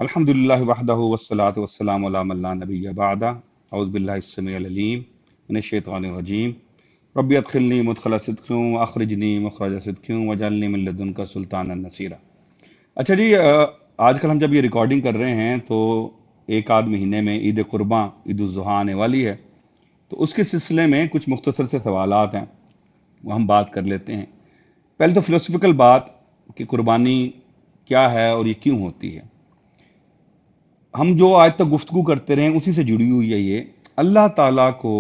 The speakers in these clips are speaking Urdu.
الحمدللہ وحدہ والصلاۃ والسلام علی من لا نبی بعدہ اعوذ باللہ السمیع العلیم من الشیطان الرجیم رب ادخلنی مدخل صدق واخرجنی مخرج صدق واجعلنی من لدنک سلطانا نصیرا۔ اچھا جی، آج کل ہم جب یہ ریکارڈنگ کر رہے ہیں تو ایک آدھ مہینے میں عید قرباں عید الاضحیٰ آنے والی ہے، تو اس کے سلسلے میں کچھ مختصر سے سوالات ہیں، وہ ہم بات کر لیتے ہیں۔ پہلے تو فلسفیکل بات کہ قربانی کیا ہے اور یہ کیوں ہوتی ہے۔ ہم جو آج تک گفتگو کرتے رہے ہیں اسی سے جڑی ہوئی ہے یہ۔ اللہ تعالیٰ کو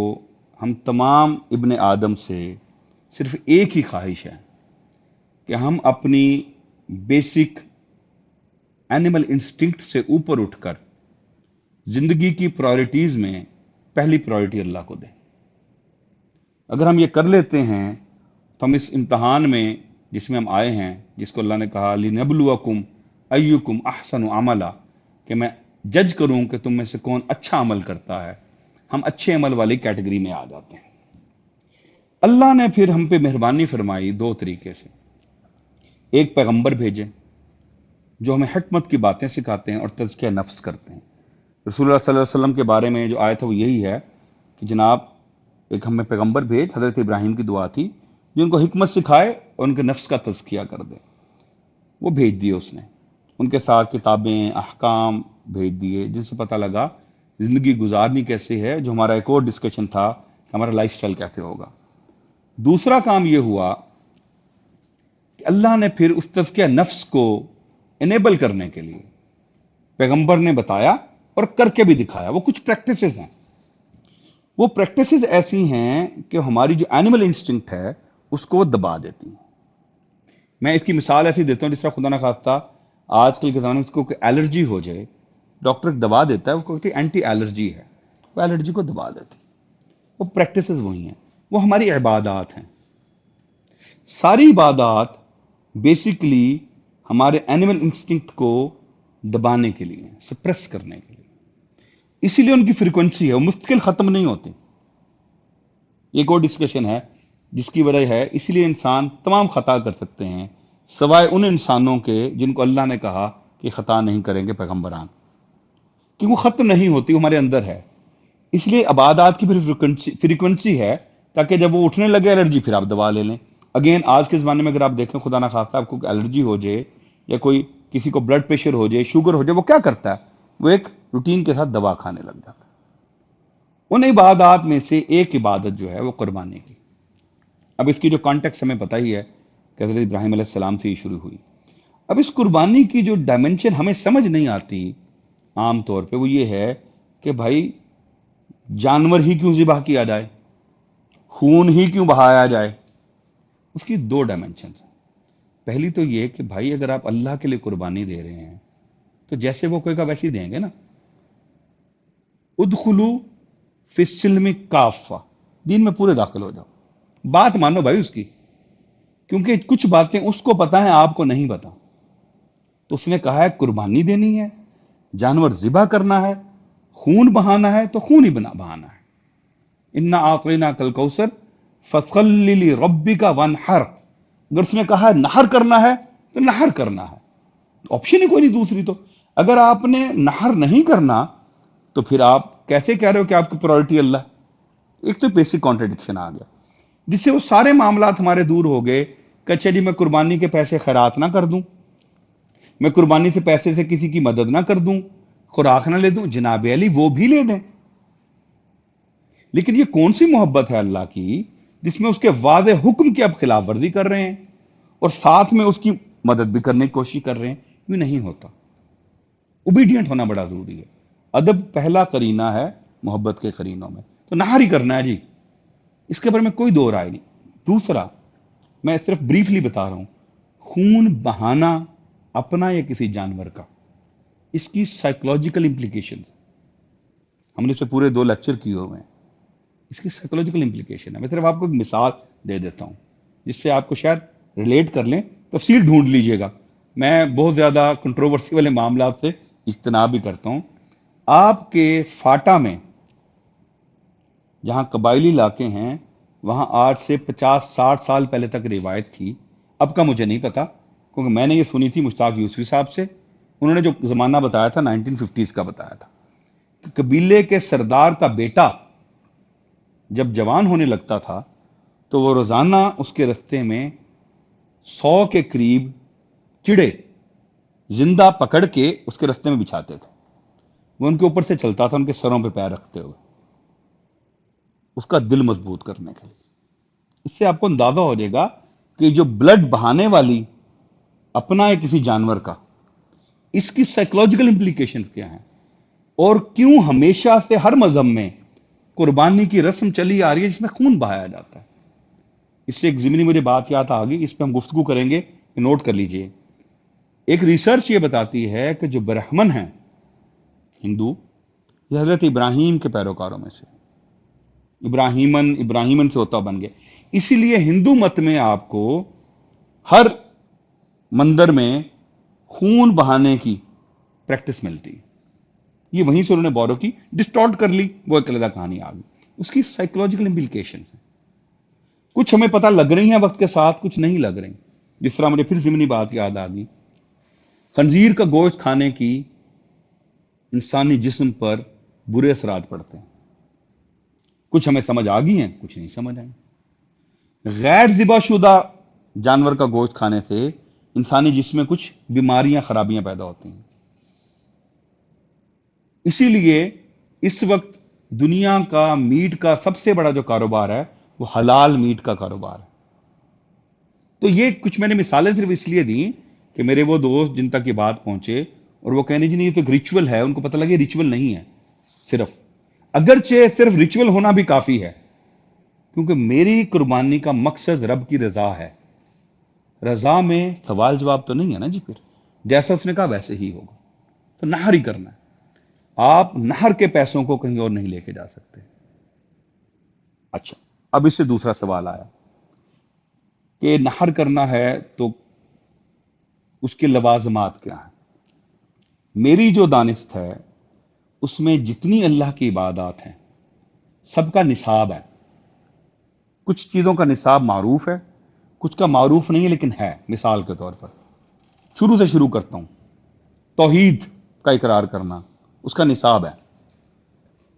ہم تمام ابن آدم سے صرف ایک ہی خواہش ہے کہ ہم اپنی بیسک اینیمل انسٹنکٹ سے اوپر اٹھ کر زندگی کی پرائرٹیز میں پہلی پرائرٹی اللہ کو دیں۔ اگر ہم یہ کر لیتے ہیں تو ہم اس امتحان میں جس میں ہم آئے ہیں، جس کو اللہ نے کہا لِنَبْلُوَكُمْ أَيُّكُمْ أَحْسَنُ عَمَلًا، کہ میں جج کروں کہ تم میں سے کون اچھا عمل کرتا ہے، ہم اچھے عمل والی کیٹیگری میں آ جاتے ہیں۔ اللہ نے پھر ہم پہ مہربانی فرمائی دو طریقے سے۔ ایک پیغمبر بھیجے جو ہمیں حکمت کی باتیں سکھاتے ہیں اور تزکیہ نفس کرتے ہیں۔ رسول اللہ صلی اللہ علیہ وسلم کے بارے میں جو آیت ہے وہ یہی ہے کہ جناب ایک ہمیں پیغمبر بھیج، حضرت ابراہیم کی دعا تھی، جو ان کو حکمت سکھائے اور ان کے نفس کا تزکیہ کر دے۔ وہ بھیج دیے اس نے، ان کے ساتھ کتابیں، احکام بھیج دیے، جن سے پتہ لگا زندگی گزارنی کیسے ہے، جو ہمارا ایک اور ڈسکشن تھا کہ ہمارا لائف سٹائل کیسے ہوگا۔ دوسرا کام یہ ہوا کہ اللہ نے پھر اس تزکیہ نفس کو انیبل کرنے کے لیے پیغمبر نے بتایا اور کر کے بھی دکھایا۔ وہ کچھ پریکٹسز ہیں، وہ پریکٹسز ایسی ہیں کہ ہماری جو اینیمل انسٹنکٹ ہے اس کو وہ دبا دیتی ہیں۔ میں اس کی مثال ایسی دیتا ہوں جس طرح خدا نہ خواستہ آج کل کے زمانے میں اس کو کوئی الرجی ہو جائے، ڈاکٹر دوا دیتا ہے، وہ کہتی ہے اینٹی الرجی ہے، وہ الرجی کو دبا دیتی ہے۔ وہ پریکٹسز وہی ہیں، وہ ہماری عبادات ہیں۔ ساری عبادات بیسیکلی ہمارے اینیمل انسٹنکٹ کو دبانے کے لیے، سپریس کرنے کے لیے۔ اسی لیے ان کی فریکوینسی ہے، وہ مستقل ختم نہیں ہوتی۔ ایک اور ڈسکشن ہے جس کی وجہ ہے اسی لیے انسان تمام خطا کر سکتے ہیں سوائے ان انسانوں کے جن کو اللہ نے کہا کہ خطا نہیں کریں گے، پیغمبران، کہ وہ ختم نہیں ہوتی، وہ ہمارے اندر ہے۔ اس لیے عبادات کی پھر فریکوینسی ہے، تاکہ جب وہ اٹھنے لگے الرجی پھر آپ دوا لے لیں۔ اگین آج کے زمانے میں اگر آپ دیکھیں خدا نہ خواستہ آپ کو الرجی ہو جائے یا کوئی کسی کو بلڈ پریشر ہو جائے، شوگر ہو جائے، وہ کیا کرتا ہے؟ وہ ایک روٹین کے ساتھ دوا کھانے لگ جاتا ہے۔ ان عبادات میں سے ایک عبادت جو ہے وہ قربانی کی۔ اب اس کی جو کانٹیکس ہمیں پتہ ہی ہے کہ حضرت ابراہیم علیہ السلام سے ہی شروع ہوئی۔ اب اس قربانی کی جو ڈائمنشن ہمیں سمجھ نہیں آتی عام طور پہ وہ یہ ہے کہ بھائی جانور ہی کیوں ذبح کیا جائے، خون ہی کیوں بہایا جائے؟ اس کی دو ڈائمنشنز ہیں۔ پہلی تو یہ کہ بھائی اگر آپ اللہ کے لیے قربانی دے رہے ہیں تو جیسے وہ کوئی کا ویسے ہی دیں گے نا۔ ادخلو فی السلم کافہ، دین میں پورے داخل ہو جاؤ، بات مانو بھائی اس کی، کیونکہ کچھ باتیں اس کو پتہ ہیں آپ کو نہیں پتہ۔ تو اس نے کہا ہے قربانی دینی ہے، جانور ذبح کرنا ہے، خون بہانا ہے تو خون ہی بہانا ہے۔ انا اعطیناک الکوثر فصلی لربک وانحر، اگر اس نے کہا ہے نحر کرنا ہے تو نحر کرنا ہے، آپشن ہی کوئی نہیں دوسری۔ تو اگر آپ نے نحر نہیں کرنا تو پھر آپ کیسے کہہ رہے ہو کہ آپ کی پرائرٹی اللہ؟ ایک تو بیسک کانٹرڈکشن آ گیا، جس سے وہ سارے معاملات ہمارے دور ہو گئے کہ اچھا جی میں قربانی کے پیسے خیرات نہ کر دوں، میں قربانی سے پیسے سے کسی کی مدد نہ کر دوں، خوراک نہ لے دوں، جناب علی وہ بھی لے دیں۔ لیکن یہ کون سی محبت ہے اللہ کی جس میں اس کے واضح حکم کی آپ خلاف ورزی کر رہے ہیں اور ساتھ میں اس کی مدد بھی کرنے کی کوشش کر رہے ہیں؟ یہ نہیں ہوتا۔ اوبیڈینٹ ہونا بڑا ضروری ہے۔ ادب پہلا قرینہ ہے محبت کے قرینوں میں، تو نہار ہی کرنا ہے جی، اس کے بارے میں کوئی دو رائے نہیں۔ دوسرا میں صرف بریفلی بتا رہا ہوں، خون بہانا اپنا یا کسی جانور کا، اس کی سائیکولوجیکل امپلیکیشنز، ہم نے اس پہ پورے 2 لیکچر کیے ہوئے ہیں، اس کی سائیکولوجیکل امپلیکیشن ہے۔ میں صرف آپ کو ایک مثال دے دیتا ہوں جس سے آپ کو شاید ریلیٹ کر لیں، تفصیل ڈھونڈ لیجئے گا۔ میں بہت زیادہ کنٹروورسی والے معاملات سے اجتناب بھی کرتا ہوں۔ آپ کے فاٹا میں جہاں قبائلی علاقے ہیں وہاں آج سے 50-60 سال پہلے تک روایت تھی، اب کا مجھے نہیں پتا کیونکہ میں نے یہ سنی تھی مشتاق یوسفی صاحب سے انہوں نے جو زمانہ بتایا تھا 1950s کا بتایا تھا کہ قبیلے کے سردار کا بیٹا جب جوان ہونے لگتا تھا تو وہ روزانہ اس کے رستے میں 100 کے قریب چڑے زندہ پکڑ کے اس کے رستے میں بچھاتے تھے. وہ ان کے اوپر سے چلتا تھا ان کے سروں پہ پیر رکھتے ہوئے، اس کا دل مضبوط کرنے کے لیے. اس سے آپ کو اندازہ ہو جائے گا کہ جو بلڈ بہانے والی اپنا ہے کسی جانور کا، اس کی سائیکولوجیکل امپلیکیشنز کیا ہیں، اور کیوں ہمیشہ سے ہر مذہب میں قربانی کی رسم چلی آ رہی ہے جس میں خون بہایا جاتا ہے. اس سے ایک ضمنی مجھے بات یاد آ گئی، اس پہ ہم گفتگو کریں گے، نوٹ کر لیجئے. ایک ریسرچ یہ بتاتی ہے کہ جو برہمن ہیں ہندو، یہ حضرت ابراہیم کے پیروکاروں میں سے ابراہیمن سے ہوتا بن گئے. اسی لیے ہندو مت میں آپ کو ہر مندر میں خون بہانے کی پریکٹس ملتی ہے. یہ وہیں سے انہوں نے بورو کی، ڈسٹارٹ کر لی، وہ ایک علیحدہ کہانی آ گئی. اس کی سائیکولوجیکل امپلیکیشن ہیں، کچھ ہمیں پتہ لگ رہی ہیں وقت کے ساتھ، کچھ نہیں لگ رہی. جس طرح مجھے پھر ضمنی بات یاد آ گئی، خنزیر کا گوشت کھانے کی انسانی جسم پر برے اثرات پڑتے ہیں. کچھ ہمیں سمجھ آ گئی ہیں، کچھ نہیں سمجھ آئی. غیر ذبح شدہ جانور کا گوشت کھانے سے انسانی جسم میں کچھ بیماریاں، خرابیاں پیدا ہوتی ہیں. اسی لیے اس وقت دنیا کا میٹ کا سب سے بڑا جو کاروبار ہے وہ حلال میٹ کا کاروبار ہے. تو یہ کچھ میں نے مثالیں صرف اس لیے دیں کہ میرے وہ دوست جن تک یہ بات پہنچے اور وہ کہنے جی نہیں یہ تو ایک ریچول ہے، ان کو پتہ لگے ریچول نہیں ہے. صرف اگرچہ صرف ریچول ہونا بھی کافی ہے، کیونکہ میری قربانی کا مقصد رب کی رضا ہے. رضا میں سوال جواب تو نہیں ہے نا جی، پھر جیسا اس نے کہا ویسے ہی ہوگا. تو نہر ہی کرنا ہے. آپ نہر کے پیسوں کو کہیں اور نہیں لے کے جا سکتے. اچھا، اب اس سے دوسرا سوال آیا کہ نہر کرنا ہے تو اس کے لوازمات کیا ہیں. میری جو دانست ہے اس میں جتنی اللہ کی عبادات ہیں سب کا نصاب ہے. کچھ چیزوں کا نصاب معروف ہے، کچھ کا معروف نہیں ہے لیکن ہے. مثال کے طور پر شروع سے شروع کرتا ہوں، توحید کا اقرار کرنا، اس کا نصاب ہے.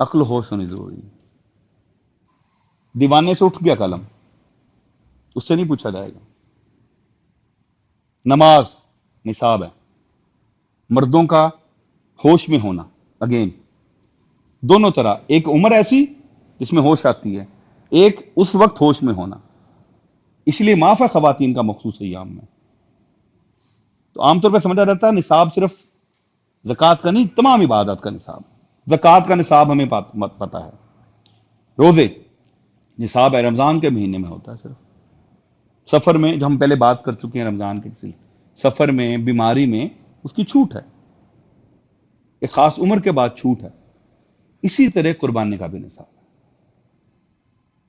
عقل ہوش ہونی ضروری ہے. دیوانے سے اٹھ گیا قلم، اس سے نہیں پوچھا جائے گا. نماز نصاب ہے. مردوں کا ہوش میں ہونا، اگین دونوں طرح، ایک عمر ایسی جس میں ہوش آتی ہے، ایک اس وقت ہوش میں ہونا. اس لیے معاف ہے خواتین کا مخصوص ایام میں. تو عام طور پہ سمجھا جاتا ہے نصاب صرف زکوٰۃ کا نہیں، تمام عبادات کا نصاب. زکوٰۃ کا نصاب ہمیں پتہ ہے. روزے نصاب ہے، رمضان کے مہینے میں ہوتا ہے صرف. سفر میں، جو ہم پہلے بات کر چکے ہیں رمضان کے سفر میں، بیماری میں اس کی چھوٹ ہے، ایک خاص عمر کے بعد چھوٹ ہے. اسی طرح قربانی کا بھی نصاب ہے.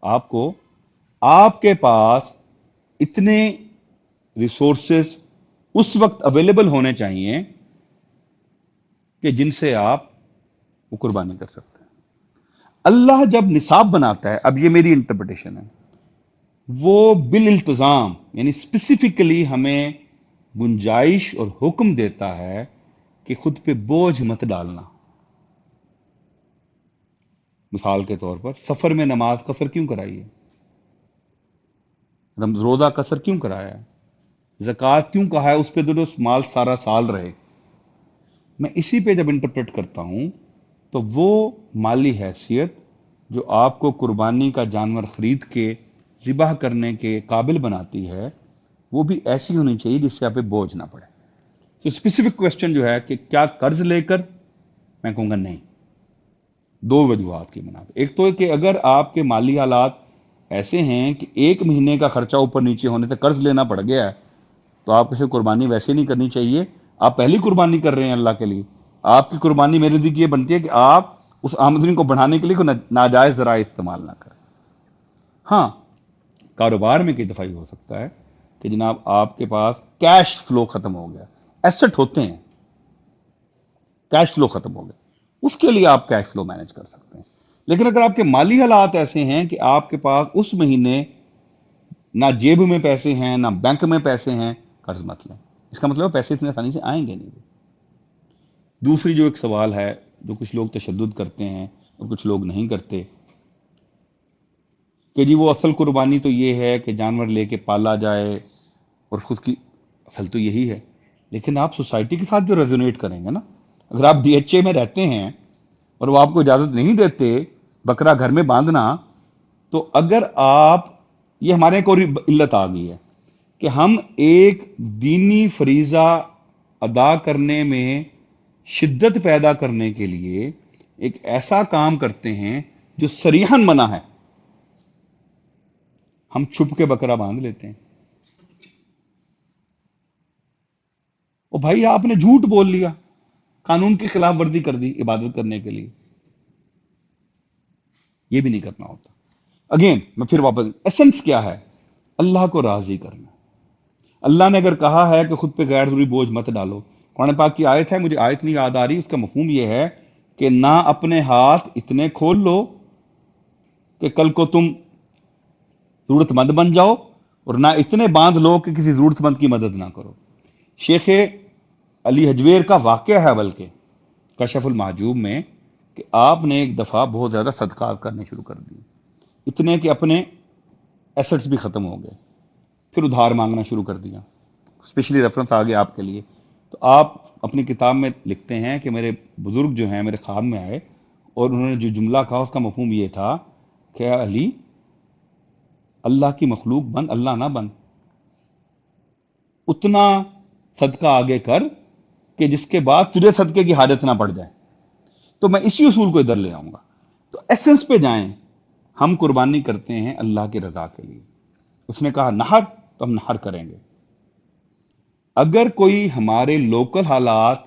آپ کو، آپ کے پاس اتنے ریسورسز اس وقت اویلیبل ہونے چاہیے کہ جن سے آپ وہ قربانی کر سکتے ہیں. اللہ جب نصاب بناتا ہے، اب یہ میری انٹرپریٹیشن ہے، وہ بالالتزام یعنی اسپیسیفکلی ہمیں گنجائش اور حکم دیتا ہے کہ خود پہ بوجھ مت ڈالنا. مثال کے طور پر سفر میں نماز قصر کیوں کرائی ہے؟ روزہ قصر کیوں کرایا ہے؟ زکوٰۃ کیوں کہا ہے اس پہ درست مال سارا سال رہے؟ میں اسی پہ جب انٹرپریٹ کرتا ہوں تو وہ مالی حیثیت جو آپ کو قربانی کا جانور خرید کے ذبح کرنے کے قابل بناتی ہے، وہ بھی ایسی ہونی چاہیے جس سے آپ پہ بوجھ نہ پڑے. تو اسپیسیفک کوشچن جو ہے کہ کیا قرض لے کر؟ میں کہوں گا نہیں. دو وجوہات کی بنا پہ. ایک تو ہے کہ اگر آپ کے مالی حالات ایسے ہیں کہ ایک مہینے کا خرچہ اوپر نیچے ہونے سے قرض لینا پڑ گیا ہے، تو آپ اسے قربانی ویسے نہیں کرنی چاہیے. آپ پہلی قربانی کر رہے ہیں اللہ کے لیے. آپ کی قربانی میرے نزدیک یہ بنتی ہے کہ آپ اس آمدنی کو بڑھانے کے لیے کوئی ناجائز ذرائع استعمال نہ کریں. ہاں، کاروبار میں کئی دفعہ یہ ہو سکتا ہے کہ جناب آپ کے پاس کیش فلو ختم ہو گیا. ایسٹ ہوتے ہیں، کیش فلو ختم ہو گیا، اس کے لیے آپ کیش فلو مینج کر سکتے ہیں. لیکن اگر آپ کے مالی حالات ایسے ہیں کہ آپ کے پاس اس مہینے نہ جیب میں پیسے ہیں نہ بینک میں پیسے ہیں، قرض مت لیں. اس کا مطلب پیسے اتنی آسانی سے آئیں گے نہیں. دوسری جو ایک سوال ہے جو کچھ لوگ تشدد کرتے ہیں اور کچھ لوگ نہیں کرتے کہ جی وہ اصل قربانی تو یہ ہے کہ جانور لے کے پالا جائے اور خود کی، اصل تو یہی ہے، لیکن آپ سوسائٹی کے ساتھ جو ریزونیٹ کریں گے نا، اگر آپ ڈی ایچ اے میں رہتے ہیں اور وہ آپ کو اجازت نہیں دیتے بکرا گھر میں باندھنا، تو اگر آپ، یہ ہمارے ایک اور علت آ گئی ہے کہ ہم ایک دینی فریضہ ادا کرنے میں شدت پیدا کرنے کے لیے ایک ایسا کام کرتے ہیں جو صریحاً منع ہے، ہم چھپ کے بکرا باندھ لیتے ہیں۔ اور بھائی آپ نے جھوٹ بول لیا، قانون کی خلاف ورزی کر دی عبادت کرنے کے لیے، یہ بھی نہیں کرنا ہوتا۔ اگین میں پھر واپس، ایسنس کیا ہے؟ اللہ کو راضی کرنا۔ اللہ نے اگر کہا ہے کہ خود پہ غیر ضروری بوجھ مت ڈالو، قرآن پاک کی آیت ہے، مجھے آیت نہیں یاد آ رہی، اس کا مفہوم یہ ہے کہ نہ اپنے ہاتھ اتنے کھول لو کہ کل کو تم ضرورت مند بن جاؤ، اور نہ اتنے باندھ لو کہ کسی ضرورت مند کی مدد نہ کرو۔ شیخ علی حجویر کا واقعہ ہے بلکہ کشف المحجوب میں، کہ آپ نے ایک دفعہ بہت زیادہ صدقات کرنے شروع کر دیے، اتنے کہ اپنے ایسٹس بھی ختم ہو گئے، پھر ادھار مانگنا شروع کر دیا۔ اسپیشلی ریفرنس آ گیا آپ کے لیے، تو آپ اپنی کتاب میں لکھتے ہیں کہ میرے بزرگ جو ہیں میرے خواب میں آئے اور انہوں نے جو جملہ کہا اس کا مفہوم یہ تھا کہ اے علی، اللہ کی مخلوق بن، اللہ نہ بن، اتنا صدقہ آگے کر کہ جس کے بعد تجھے صدقے کی حاجت نہ پڑ جائے۔ تو میں اسی اصول کو ادھر لے آؤں گا۔ تو ایسنس پہ جائیں، ہم قربانی کرتے ہیں اللہ کی رضا کے لیے۔ اس نے کہا نہر، تو ہم نہر کریں گے۔ اگر کوئی ہمارے لوکل حالات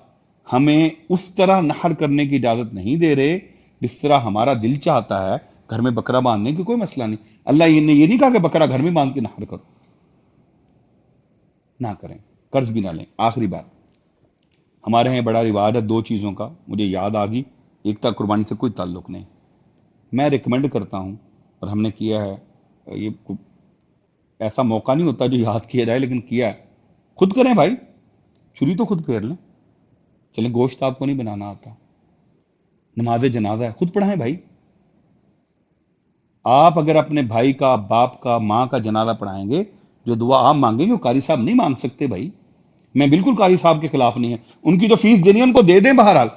ہمیں اس طرح نہر کرنے کی اجازت نہیں دے رہے جس طرح ہمارا دل چاہتا ہے، گھر میں بکرا باندھنے کی کوئی مسئلہ نہیں۔ اللہ نے یہ نہیں کہا کہ بکرا گھر میں باندھ کے نہر کرو، نہ کریں، قرض بھی نہ لیں۔ آخری بات، ہمارے یہاں بڑا رواج ہے دو چیزوں کا، مجھے یاد آ گئی، ایک تا قربانی سے کوئی تعلق نہیں، میں ریکمینڈ کرتا ہوں اور ہم نے کیا ہے، یہ ایسا موقع نہیں ہوتا جو یاد کیا جائے لیکن کیا ہے، خود کریں بھائی، چھری تو خود پھیر لیں، چلیں گوشت آپ کو نہیں بنانا آتا، نماز جنازہ ہے خود پڑھائیں بھائی۔ آپ اگر اپنے بھائی کا، باپ کا، ماں کا جنازہ پڑھائیں گے، جو دعا آپ مانگیں گے وہ قاری صاحب نہیں مانگ سکتے بھائی۔ میں بالکل قاری صاحب کے خلاف نہیں ہے، ان کی جو فیس دینی ہے ان کو دے دیں، بہرحال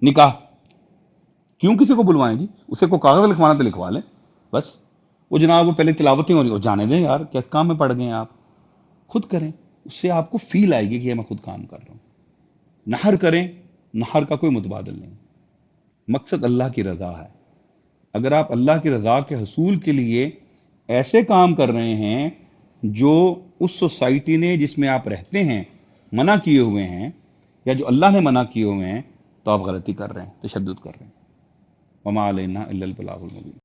نکاح کیوں کسی کو بلوائیں جی، اسے کو کاغذ لکھوانا تو لکھوا لیں بس۔ وہ جناب وہ پہلے تلاوتیں ہو رہی، وہ جانے دیں یار، کس کام میں پڑ گئے ہیں آپ، خود کریں، اس سے آپ کو فیل آئے گی کہ میں خود کام کر رہا ہوں۔ نہر کریں، نہر کا کوئی متبادل نہیں، مقصد اللہ کی رضا ہے۔ اگر آپ اللہ کی رضا کے حصول کے لیے ایسے کام کر رہے ہیں جو اس سوسائٹی نے جس میں آپ رہتے ہیں منع کیے ہوئے ہیں، یا جو اللہ نے منع کیے ہوئے ہیں، تو آپ غلطی کر رہے ہیں، تشدد کر رہے ہیں۔ وما علینا الا البلاغ المبین۔